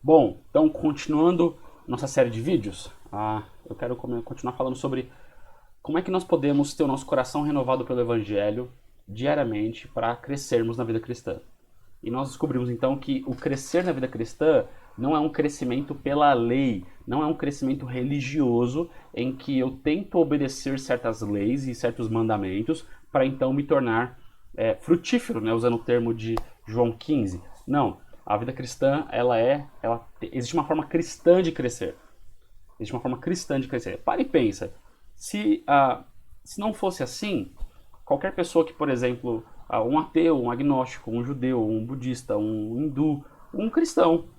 Bom, então continuando nossa série de vídeos, eu quero continuar falando sobre como é que nós podemos ter o nosso coração renovado pelo Evangelho diariamente para crescermos na vida cristã. E nós descobrimos então que o crescer na vida cristã não é um crescimento pela lei, não é um crescimento religioso em que eu tento obedecer certas leis e certos mandamentos para então me tornar frutífero, né, usando o termo de João 15. Não, a vida cristã existe uma forma cristã de crescer. Existe uma forma cristã de crescer. Para e pensa, se, se não fosse assim, qualquer pessoa que, por exemplo, um ateu, um agnóstico, um judeu, um budista, um hindu, um cristão,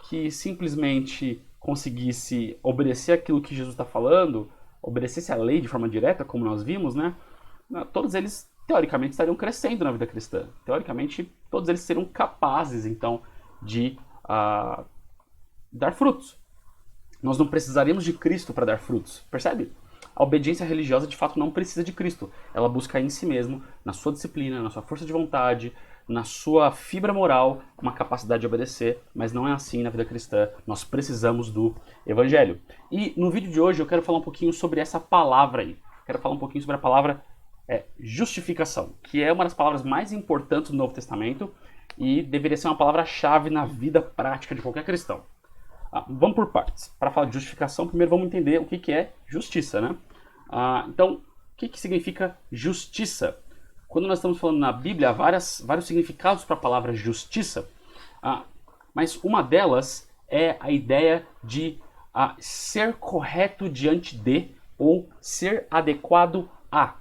que simplesmente conseguisse obedecer aquilo que Jesus está falando, obedecesse a lei de forma direta, como nós vimos, né? Todos eles, teoricamente, estariam crescendo na vida cristã. Teoricamente, todos eles seriam capazes, então, de dar frutos. Nós não precisaríamos de Cristo para dar frutos, percebe? A obediência religiosa de fato não precisa de Cristo. Ela busca em si mesmo, na sua disciplina, na sua força de vontade, na sua fibra moral, uma capacidade de obedecer, mas não é assim na vida cristã. Nós precisamos do Evangelho. E no vídeo de hoje eu quero falar um pouquinho sobre essa palavra aí. Quero falar um pouquinho sobre a palavra justificação, que é uma das palavras mais importantes do Novo Testamento e deveria ser uma palavra-chave na vida prática de qualquer cristão. Vamos por partes. Para falar de justificação, primeiro vamos entender o que é justiça, né? Então, o que significa justiça? Quando nós estamos falando na Bíblia, há vários significados para a palavra justiça, mas uma delas é a ideia de ser correto diante de ou ser adequado a.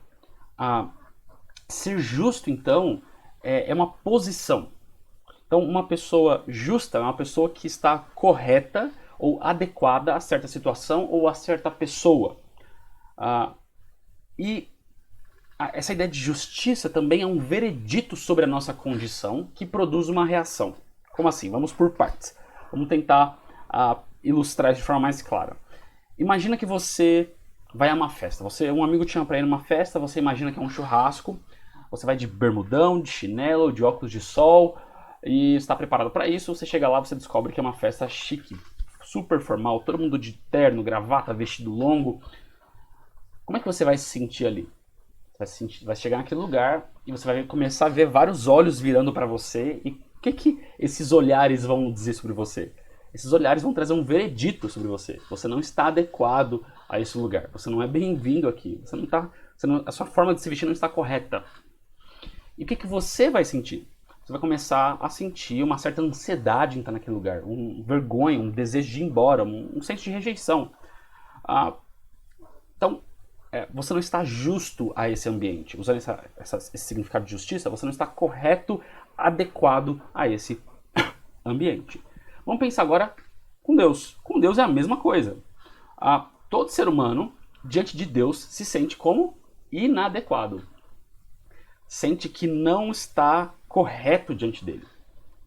Ser justo, então, é uma posição. Então, uma pessoa justa é uma pessoa que está correta ou adequada a certa situação ou a certa pessoa. E essa ideia de justiça também é um veredito sobre a nossa condição que produz uma reação. Como assim? Vamos por partes. Vamos tentar ilustrar isso de forma mais clara. Imagina que você vai a uma festa. Um amigo te chama para ir numa festa, você imagina que é um churrasco. Você vai de bermudão, de chinelo, de óculos de sol e está preparado para isso. Você chega lá, você descobre que é uma festa chique, super formal, todo mundo de terno, gravata, vestido longo. Como é que você vai se sentir ali? Vai chegar naquele lugar e você vai começar a ver vários olhos virando para você. E o que esses olhares vão dizer sobre você? Esses olhares vão trazer um veredito sobre você. Você não está adequado a esse lugar. Você não é bem-vindo aqui. A sua forma de se vestir não está correta. E o que você vai sentir? Você vai começar a sentir uma certa ansiedade em estar naquele lugar, vergonha, um desejo de ir embora, um senso de rejeição. Então, você não está justo a esse ambiente. Usando esse significado de justiça, você não está correto, adequado a esse ambiente. Vamos pensar agora com Deus. Com Deus é a mesma coisa. Todo ser humano, diante de Deus, se sente como inadequado. Sente que não está correto diante dele.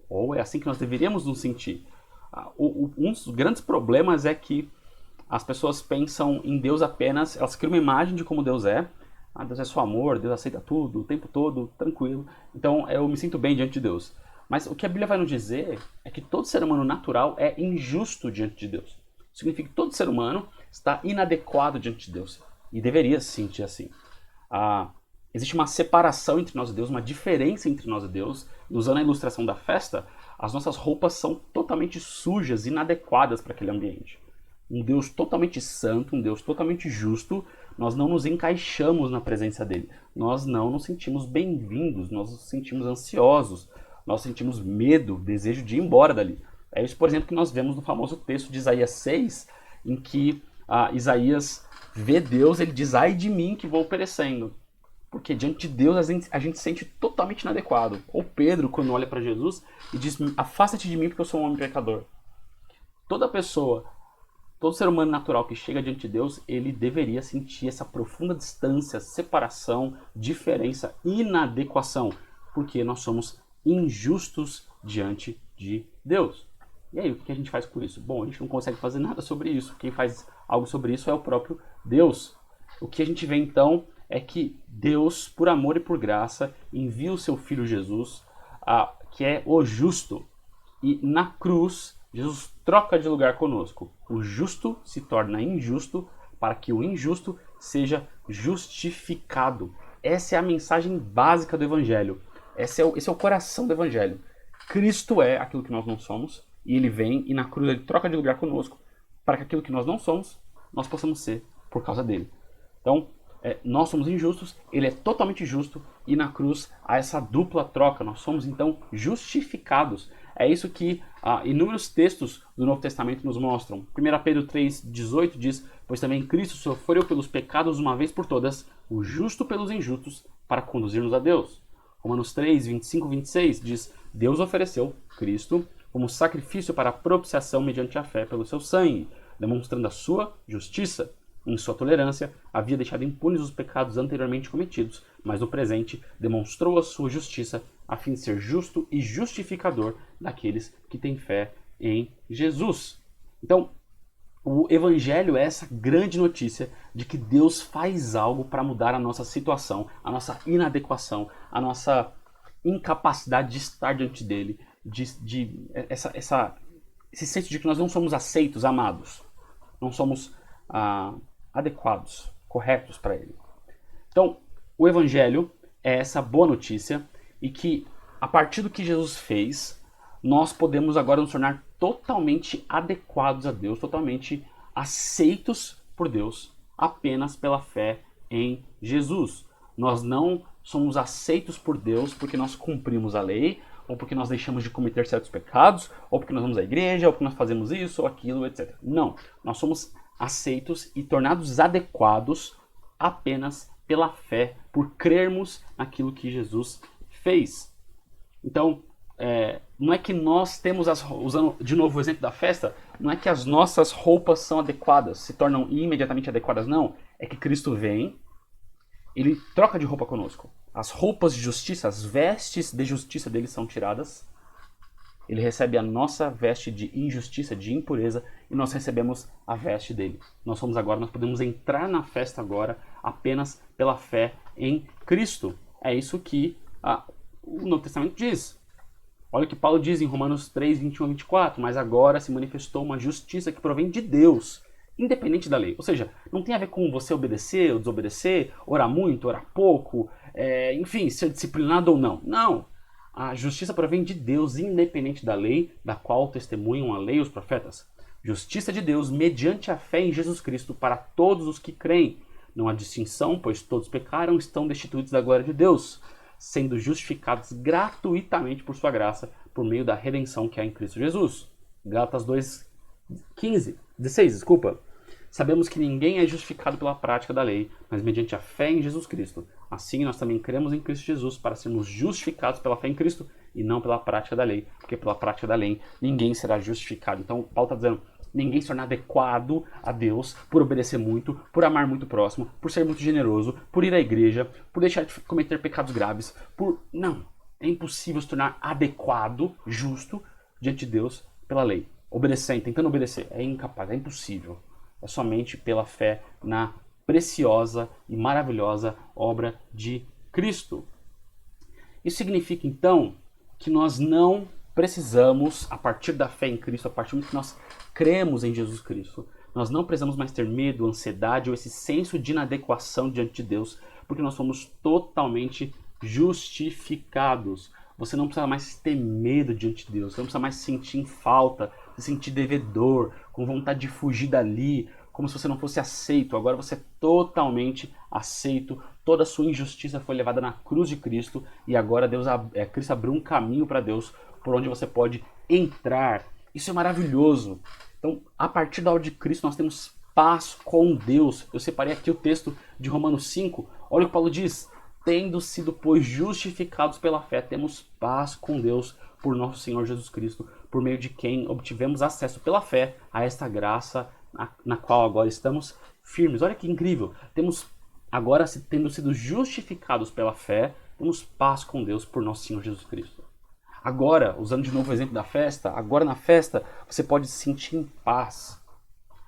Ou é assim que nós deveríamos nos sentir. Um dos grandes problemas é que as pessoas pensam em Deus apenas, elas criam uma imagem de como Deus é. Deus é só amor, Deus aceita tudo, o tempo todo, tranquilo. Então eu me sinto bem diante de Deus. Mas o que a Bíblia vai nos dizer é que todo ser humano natural é injusto diante de Deus. Isso significa que todo ser humano está inadequado diante de Deus. E deveria se sentir assim. Existe uma separação entre nós e Deus, uma diferença entre nós e Deus. Usando a ilustração da festa, as nossas roupas são totalmente sujas, inadequadas para aquele ambiente. Um Deus totalmente santo, um Deus totalmente justo, nós não nos encaixamos na presença dele. Nós não nos sentimos bem-vindos, nós nos sentimos ansiosos, nós sentimos medo, desejo de ir embora dali. É isso, por exemplo, que nós vemos no famoso texto de Isaías 6, em que Isaías vê Deus, ele diz: ai de mim que vou perecendo. Porque diante de Deus a gente se sente totalmente inadequado. Ou Pedro, quando olha para Jesus e diz: afasta-te de mim porque eu sou um homem pecador. Toda pessoa, todo ser humano natural que chega diante de Deus, ele deveria sentir essa profunda distância, separação, diferença, inadequação. Porque nós somos injustos diante de Deus. E aí, o que a gente faz com isso? Bom, a gente não consegue fazer nada sobre isso. Quem faz algo sobre isso é o próprio Deus. O que a gente vê então é que Deus, por amor e por graça, envia o seu Filho Jesus, que é o justo. E na cruz, Jesus troca de lugar conosco. O justo se torna injusto para que o injusto seja justificado. Essa é a mensagem básica do Evangelho. Esse é o coração do Evangelho. Cristo é aquilo que nós não somos, e ele vem e na cruz ele troca de lugar conosco para que aquilo que nós não somos, nós possamos ser por causa dele. Então, nós somos injustos, ele é totalmente justo, e na cruz há essa dupla troca. Nós somos então justificados. É isso que inúmeros textos do Novo Testamento nos mostram. 1 Pedro 3,18 diz: pois também Cristo sofreu pelos pecados uma vez por todas, o justo pelos injustos, para conduzir-nos a Deus. Romanos 3, 25 e 26 diz: Deus ofereceu Cristo como sacrifício para a propiciação mediante a fé pelo seu sangue, demonstrando a sua justiça. Em sua tolerância, havia deixado impunes os pecados anteriormente cometidos, mas no presente demonstrou a sua justiça, a fim de ser justo e justificador daqueles que têm fé em Jesus. Então, o Evangelho é essa grande notícia de que Deus faz algo para mudar a nossa situação, a nossa inadequação, a nossa incapacidade de estar diante dele, esse senso de que nós não somos aceitos, amados, não somos adequados, corretos para ele. Então, o Evangelho é essa boa notícia e que, a partir do que Jesus fez, nós podemos agora nos tornar totalmente adequados a Deus, totalmente aceitos por Deus, apenas pela fé em Jesus. Nós não somos aceitos por Deus porque nós cumprimos a lei, ou porque nós deixamos de cometer certos pecados, ou porque nós vamos à igreja, ou porque nós fazemos isso ou aquilo, etc. Não, nós somos aceitos e tornados adequados apenas pela fé, por crermos naquilo que Jesus fez. Então, não é que nós temos, usando de novo o exemplo da festa, não é que as nossas roupas são adequadas, se tornam imediatamente adequadas, não. É que Cristo vem, ele troca de roupa conosco. As roupas de justiça, as vestes de justiça dele são tiradas. Ele recebe a nossa veste de injustiça, de impureza, e nós recebemos a veste dele. Nós podemos entrar na festa agora apenas pela fé em Cristo. É isso que o Novo Testamento diz. Olha o que Paulo diz em Romanos 3, 21 a 24. Mas agora se manifestou uma justiça que provém de Deus, independente da lei. Ou seja, não tem a ver com você obedecer ou desobedecer, orar muito, orar pouco, enfim, ser disciplinado ou não. Não. A justiça provém de Deus, independente da lei, da qual testemunham a lei e os profetas. Justiça de Deus mediante a fé em Jesus Cristo para todos os que creem. Não há distinção, pois todos pecaram e estão destituídos da glória de Deus, sendo justificados gratuitamente por sua graça, por meio da redenção que há em Cristo Jesus. Gálatas 2, 16, desculpa. Sabemos que ninguém é justificado pela prática da lei, mas mediante a fé em Jesus Cristo. Assim, nós também cremos em Cristo Jesus para sermos justificados pela fé em Cristo e não pela prática da lei, porque pela prática da lei ninguém será justificado. Então, Paulo está dizendo, ninguém se torna adequado a Deus por obedecer muito, por amar muito o próximo, por ser muito generoso, por ir à igreja, por deixar de cometer pecados graves, Não, é impossível se tornar adequado, justo, diante de Deus pela lei. Obedecendo, tentando obedecer, é incapaz, é impossível. É somente pela fé na preciosa e maravilhosa obra de Cristo. Isso significa, então, que nós não precisamos, a partir da fé em Cristo, a partir do momento que nós cremos em Jesus Cristo, nós não precisamos mais ter medo, ansiedade ou esse senso de inadequação diante de Deus, porque nós somos totalmente justificados. Você não precisa mais ter medo diante de Deus, você não precisa mais se sentir em falta, se sentir devedor, com vontade de fugir dali, como se você não fosse aceito. Agora você é totalmente aceito, toda a sua injustiça foi levada na cruz de Cristo e agora Cristo abriu um caminho para Deus por onde você pode entrar. Isso é maravilhoso. Então, a partir da obra de Cristo, nós temos paz com Deus. Eu separei aqui o texto de Romanos 5. Olha o que Paulo diz. Tendo sido, pois, justificados pela fé, temos paz com Deus por nosso Senhor Jesus Cristo, por meio de quem obtivemos acesso pela fé a esta graça na qual agora estamos firmes. Olha que incrível. Temos agora, tendo sido justificados pela fé, temos paz com Deus por nosso Senhor Jesus Cristo. Agora, usando de novo o exemplo da festa, agora na festa você pode se sentir em paz.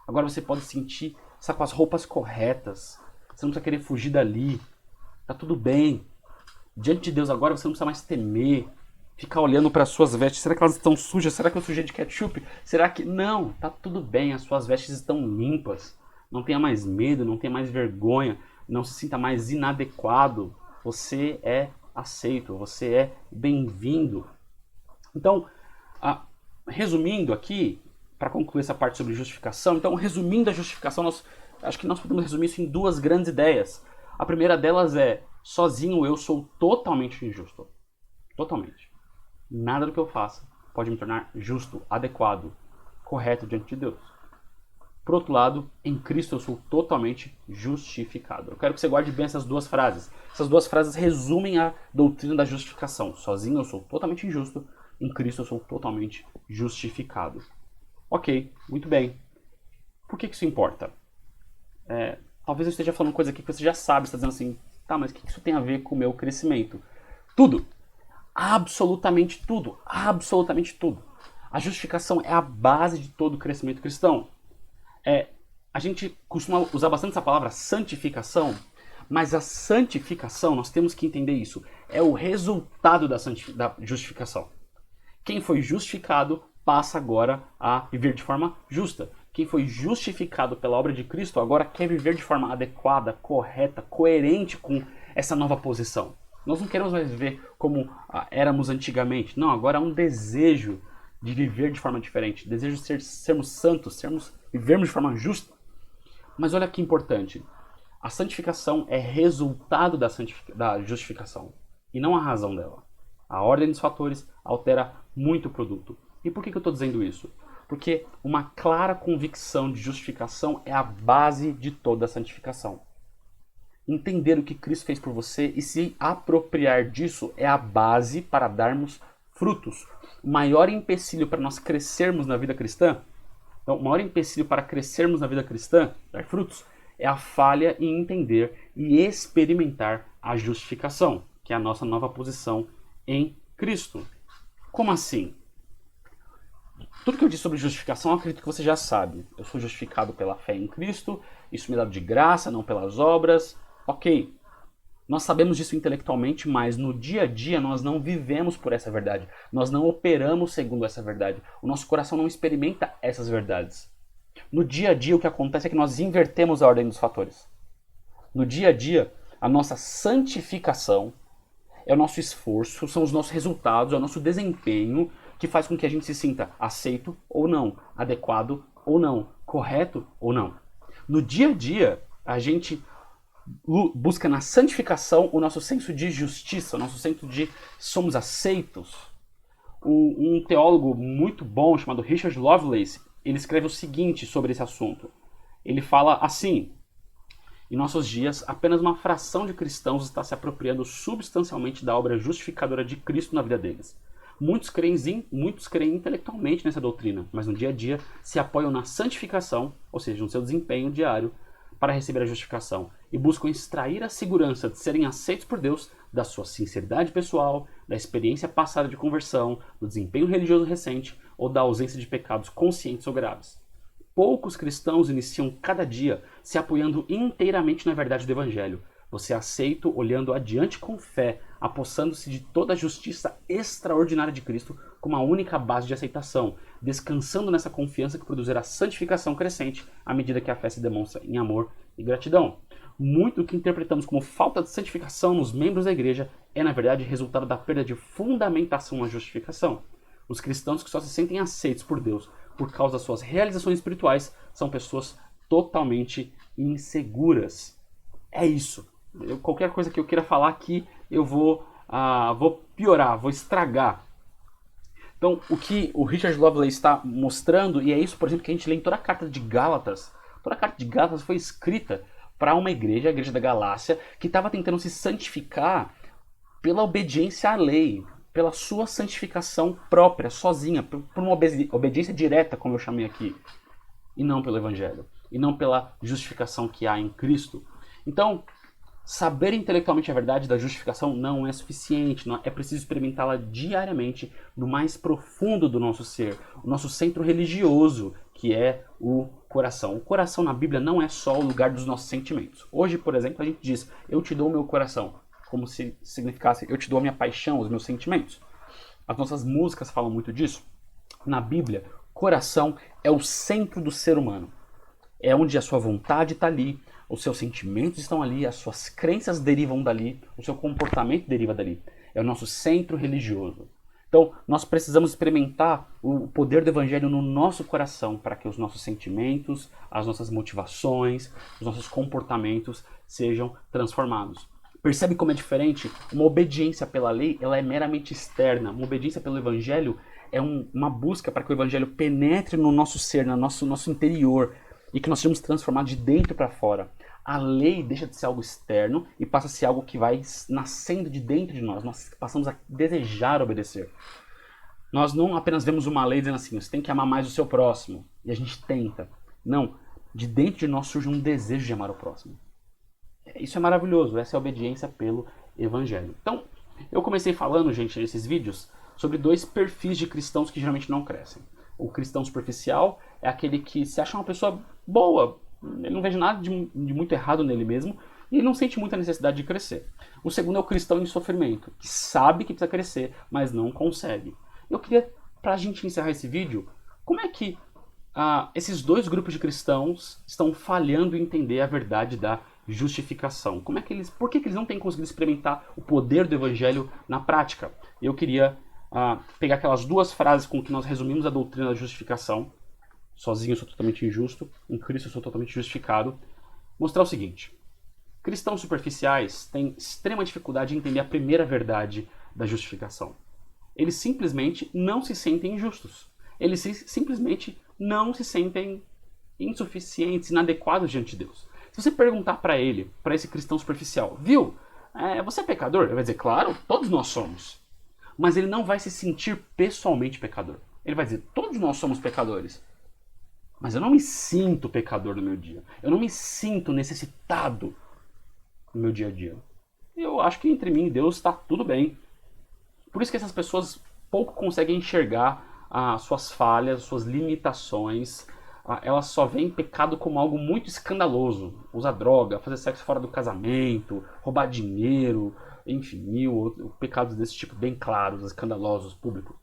Agora você pode sentir, com as roupas corretas. Você não precisa querer fugir dali. Tá tudo bem. Diante de Deus agora você não precisa mais temer, ficar olhando para as suas vestes. Será que elas estão sujas? Será que eu sujei de ketchup? Será que... Não, tá tudo bem, as suas vestes estão limpas. Não tenha mais medo, não tenha mais vergonha, não se sinta mais inadequado. Você é aceito, você é bem-vindo. Então, resumindo aqui, para concluir essa parte sobre justificação, então, resumindo a justificação, acho que nós podemos resumir isso em duas grandes ideias. A primeira delas é, sozinho eu sou totalmente injusto. Totalmente. Nada do que eu faça pode me tornar justo, adequado, correto diante de Deus. Por outro lado, em Cristo eu sou totalmente justificado. Eu quero que você guarde bem essas duas frases. Essas duas frases resumem a doutrina da justificação. Sozinho eu sou totalmente injusto, em Cristo eu sou totalmente justificado. Ok, muito bem. Por que isso importa? Talvez eu esteja falando coisa aqui que você já sabe, você está dizendo assim, tá, mas o que isso tem a ver com o meu crescimento? Tudo! Absolutamente tudo! Absolutamente tudo! A justificação é a base de todo o crescimento cristão. A gente costuma usar bastante essa palavra santificação, mas a santificação, nós temos que entender isso, é o resultado da justificação. Quem foi justificado passa agora a viver de forma justa. Quem foi justificado pela obra de Cristo agora quer viver de forma adequada, correta, coerente com essa nova posição. Nós não queremos mais viver como éramos antigamente. Não, agora há um desejo de viver de forma diferente. Desejo de sermos santos, vivermos de forma justa. Mas olha que importante. A santificação é resultado da justificação e não a razão dela. A ordem dos fatores altera muito o produto. E por que eu estou dizendo isso? Porque uma clara convicção de justificação é a base de toda a santificação. Entender o que Cristo fez por você e se apropriar disso é a base para darmos frutos. O maior empecilho para nós crescermos na vida cristã, então, o maior empecilho para crescermos na vida cristã, dar frutos, é a falha em entender e experimentar a justificação, que é a nossa nova posição em Cristo. Como assim? Tudo que eu disse sobre justificação, eu acredito que você já sabe. Eu sou justificado pela fé em Cristo, isso me dá de graça, não pelas obras. Ok, nós sabemos disso intelectualmente, mas no dia a dia nós não vivemos por essa verdade. Nós não operamos segundo essa verdade. O nosso coração não experimenta essas verdades. No dia a dia o que acontece é que nós invertemos a ordem dos fatores. No dia a dia, a nossa santificação é o nosso esforço, são os nossos resultados, é o nosso desempenho que faz com que a gente se sinta aceito ou não, adequado ou não, correto ou não. No dia a dia, a gente busca na santificação o nosso senso de justiça, o nosso senso de somos aceitos. Um teólogo muito bom chamado Richard Lovelace, ele escreve o seguinte sobre esse assunto. Ele fala assim: em nossos dias, apenas uma fração de cristãos está se apropriando substancialmente da obra justificadora de Cristo na vida deles. Muitos creem intelectualmente nessa doutrina, mas no dia a dia se apoiam na santificação, ou seja, no seu desempenho diário, para receber a justificação, e buscam extrair a segurança de serem aceitos por Deus da sua sinceridade pessoal, da experiência passada de conversão, do desempenho religioso recente ou da ausência de pecados conscientes ou graves. Poucos cristãos iniciam cada dia se apoiando inteiramente na verdade do Evangelho. Você é aceito olhando adiante com fé, apossando-se de toda a justiça extraordinária de Cristo como a única base de aceitação, descansando nessa confiança que produzirá santificação crescente à medida que a fé se demonstra em amor e gratidão. Muito do que interpretamos como falta de santificação nos membros da igreja é, na verdade, resultado da perda de fundamentação na justificação. Os cristãos que só se sentem aceitos por Deus por causa das suas realizações espirituais são pessoas totalmente inseguras. É isso. Qualquer coisa que eu queira falar aqui, eu vou piorar, vou estragar. Então, o que o Richard Lovelace está mostrando, e é isso, por exemplo, que a gente lê em toda a carta de Gálatas. Toda a carta de Gálatas foi escrita para uma igreja, a igreja da Galácia, que estava tentando se santificar pela obediência à lei, pela sua santificação própria, sozinha, por uma obediência direta, como eu chamei aqui, e não pelo Evangelho, e não pela justificação que há em Cristo. Então, saber intelectualmente a verdade da justificação não é suficiente, é preciso experimentá-la diariamente no mais profundo do nosso ser, o nosso centro religioso, que é o coração. O coração na Bíblia não é só o lugar dos nossos sentimentos. Hoje, por exemplo, a gente diz, eu te dou o meu coração, como se significasse, eu te dou a minha paixão, os meus sentimentos. as nossas músicas falam muito disso. Na Bíblia, coração é o centro do ser humano. É onde a sua vontade está ali, os seus sentimentos estão ali, as suas crenças derivam dali, o seu comportamento deriva dali. É o nosso centro religioso. Então, nós precisamos experimentar o poder do Evangelho no nosso coração para que os nossos sentimentos, as nossas motivações, os nossos comportamentos sejam transformados. Percebe como é diferente? Uma obediência pela lei, ela é meramente externa. Uma obediência pelo Evangelho é uma busca para que o Evangelho penetre no nosso ser, no nosso interior, e que nós sejamos transformados de dentro para fora. A lei deixa de ser algo externo e passa a ser algo que vai nascendo de dentro de nós. Nós passamos a desejar obedecer. Nós não apenas vemos uma lei dizendo assim, você tem que amar mais o seu próximo, e a gente tenta. Não, de dentro de nós surge um desejo de amar o próximo. Isso é maravilhoso, essa é a obediência pelo Evangelho. Então, eu comecei falando, gente, nesses vídeos, sobre dois perfis de cristãos que geralmente não crescem. O cristão superficial é aquele que se acha uma pessoa boa, ele não vejo nada de muito errado nele mesmo, e ele não sente muita necessidade de crescer. O segundo é o cristão em sofrimento, que sabe que precisa crescer, mas não consegue. Eu queria, para a gente encerrar esse vídeo, como é que esses dois grupos de cristãos estão falhando em entender a verdade da justificação? Por que eles não têm conseguido experimentar o poder do Evangelho na prática? Eu queria pegar aquelas duas frases com que nós resumimos a doutrina da justificação. Sozinho eu sou totalmente injusto, em Cristo eu sou totalmente justificado. Mostrar o seguinte: cristãos superficiais têm extrema dificuldade em entender a primeira verdade da justificação. Eles simplesmente não se sentem injustos. Eles simplesmente não se sentem insuficientes, inadequados diante de Deus. Se você perguntar para esse cristão superficial, viu, você é pecador? Ele vai dizer, claro, todos nós somos. Mas ele não vai se sentir pessoalmente pecador. Ele vai dizer, todos nós somos pecadores. Mas eu não me sinto pecador no meu dia. Eu não me sinto necessitado no meu dia a dia. Eu acho que entre mim e Deus está tudo bem. Por isso que essas pessoas pouco conseguem enxergar suas falhas, suas limitações. Elas só veem pecado como algo muito escandaloso. Usar droga, fazer sexo fora do casamento, roubar dinheiro, enfim, mil pecados desse tipo bem claros, escandalosos, públicos.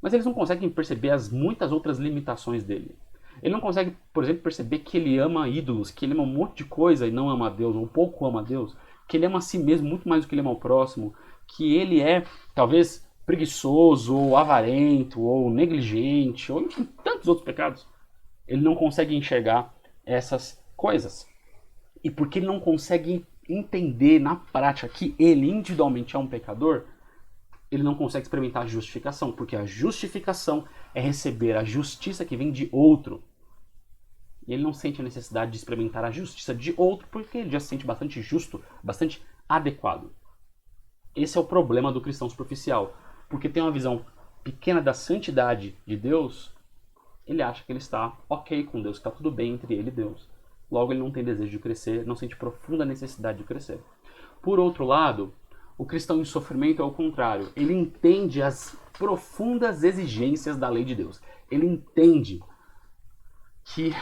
Mas eles não conseguem perceber as muitas outras limitações dele. Ele não consegue, por exemplo, perceber que ele ama ídolos, que ele ama um monte de coisa e não ama a Deus, ou pouco ama a Deus, que ele ama a si mesmo muito mais do que ele ama o próximo, que ele é, talvez, preguiçoso, ou avarento, ou negligente, ou enfim, tantos outros pecados. Ele não consegue enxergar essas coisas. E porque ele não consegue entender na prática que ele individualmente é um pecador, ele não consegue experimentar a justificação, porque a justificação é receber a justiça que vem de outro. E ele não sente a necessidade de experimentar a justiça de outro, porque ele já se sente bastante justo, bastante adequado. Esse é o problema do cristão superficial, porque tem uma visão pequena da santidade de Deus, ele acha que ele está ok com Deus, que está tudo bem entre ele e Deus. Logo, ele não tem desejo de crescer, não sente profunda necessidade de crescer. Por outro lado, o cristão em sofrimento é o contrário. Ele entende as profundas exigências da lei de Deus. Ele entende que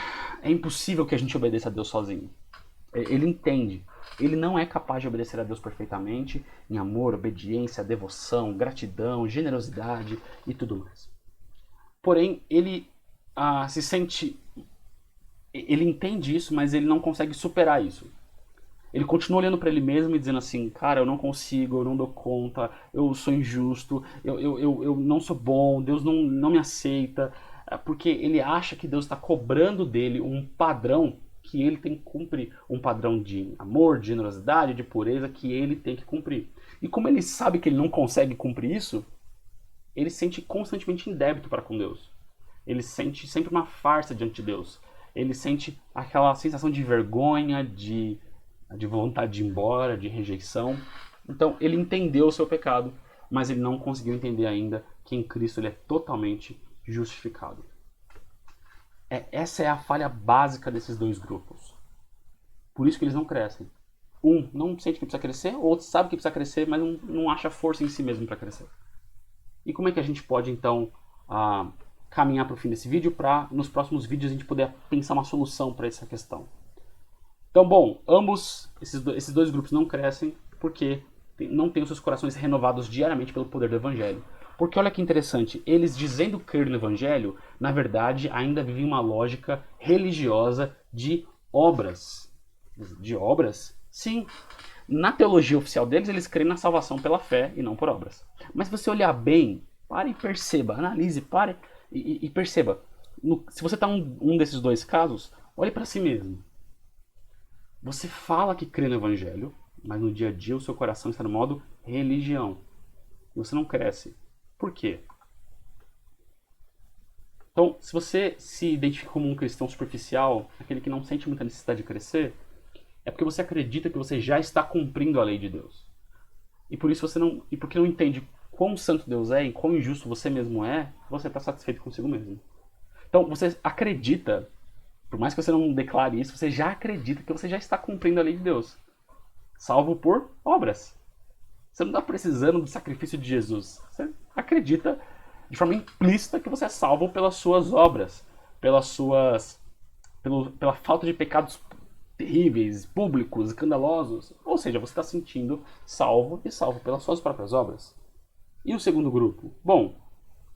é impossível que a gente obedeça a Deus sozinho. Ele entende. Ele não é capaz de obedecer a Deus perfeitamente em amor, obediência, devoção, gratidão, generosidade e tudo mais. Porém, ele se sente... Ele entende isso, mas ele não consegue superar isso. Ele continua olhando para ele mesmo e dizendo assim, cara, eu não consigo, eu não dou conta, eu sou injusto, eu não sou bom, Deus não me aceita, porque ele acha que Deus está cobrando dele um padrão que ele tem que cumprir, um padrão de amor, de generosidade, de pureza que ele tem que cumprir. E como ele sabe que ele não consegue cumprir isso, ele se sente constantemente em débito para com Deus. Ele sente sempre uma farsa diante de Deus. Ele sente aquela sensação de vergonha, de vontade de ir embora, de rejeição. Então, ele entendeu o seu pecado, mas ele não conseguiu entender ainda que em Cristo ele é totalmente justificado. Essa é a falha básica desses dois grupos. Por isso que eles não crescem. Um não sente que precisa crescer, o outro sabe que precisa crescer, mas não acha força em si mesmo para crescer. E como é que a gente pode, então, caminhar para o fim desse vídeo, para nos próximos vídeos a gente poder pensar uma solução para essa questão? Então, bom, esses dois grupos não crescem porque não têm os seus corações renovados diariamente pelo poder do Evangelho. Porque olha que interessante, eles dizendo crer no evangelho, na verdade ainda vivem uma lógica religiosa de obras. De obras? Sim. Na teologia oficial deles, eles creem na salvação pela fé e não por obras. Mas se você olhar bem, pare e perceba, analise, pare e perceba. Se você está um desses dois casos, olhe para si mesmo. Você fala que crê no evangelho, mas no dia a dia o seu coração está no modo religião. E você não cresce. Por quê? Então, se você se identifica como um cristão superficial, aquele que não sente muita necessidade de crescer, é porque você acredita que você já está cumprindo a lei de Deus. E por isso e porque não entende quão santo Deus é e quão injusto você mesmo é, você está satisfeito consigo mesmo. Então, você acredita, por mais que você não declare isso, você já acredita que você já está cumprindo a lei de Deus. Salvo por obras. Você não está precisando do sacrifício de Jesus. Você acredita de forma implícita que você é salvo pelas suas obras, pela falta de pecados terríveis, públicos, escandalosos. Ou seja, você está sentindo salvo e salvo pelas suas próprias obras. E o segundo grupo? Bom,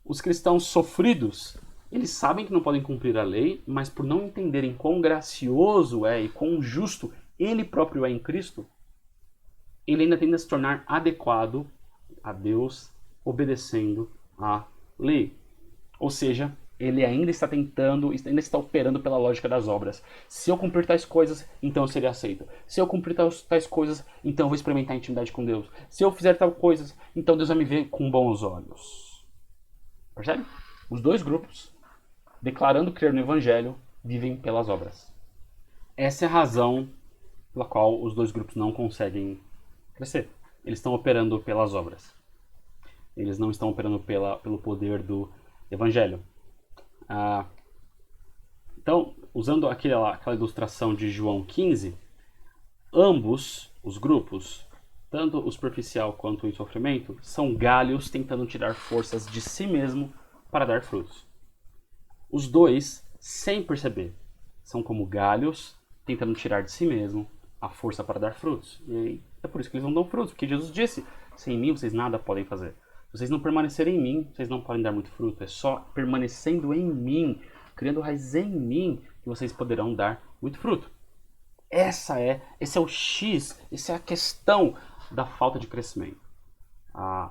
os cristãos sofridos, eles sabem que não podem cumprir a lei, mas por não entenderem quão gracioso é e quão justo ele próprio é em Cristo, ele ainda tende a se tornar adequado a Deus, obedecendo a lei. Ou seja, ele ainda está tentando, ainda está operando pela lógica das obras. Se eu cumprir tais coisas, então eu serei aceito. Se eu cumprir tais coisas, então eu vou experimentar a intimidade com Deus. Se eu fizer tal coisas, então Deus vai me ver com bons olhos. Percebe? Os dois grupos, declarando crer no Evangelho, vivem pelas obras. Essa é a razão pela qual os dois grupos não conseguem crescer. Eles estão operando pelas obras. Eles não estão operando pelo poder do Evangelho. Então, usando aquela ilustração de João 15, ambos os grupos, tanto o superficial quanto o em sofrimento, são galhos tentando tirar forças de si mesmo para dar frutos. Os dois, sem perceber, são como galhos tentando tirar de si mesmo a força para dar frutos. E aí, é por isso que eles não dão frutos, porque Jesus disse, sem mim vocês nada podem fazer. Se vocês não permanecerem em mim, vocês não podem dar muito fruto. É só permanecendo em mim, criando raiz em mim, que vocês poderão dar muito fruto. Esse é o X, essa é a questão da falta de crescimento.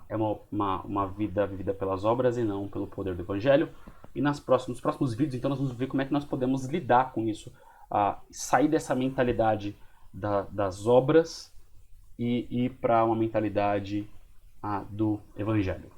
É uma vida vivida pelas obras e não pelo poder do Evangelho. E nos próximos vídeos, então, nós vamos ver como é que nós podemos lidar com isso. Sair dessa mentalidade das obras e ir para uma mentalidade do Evangelho.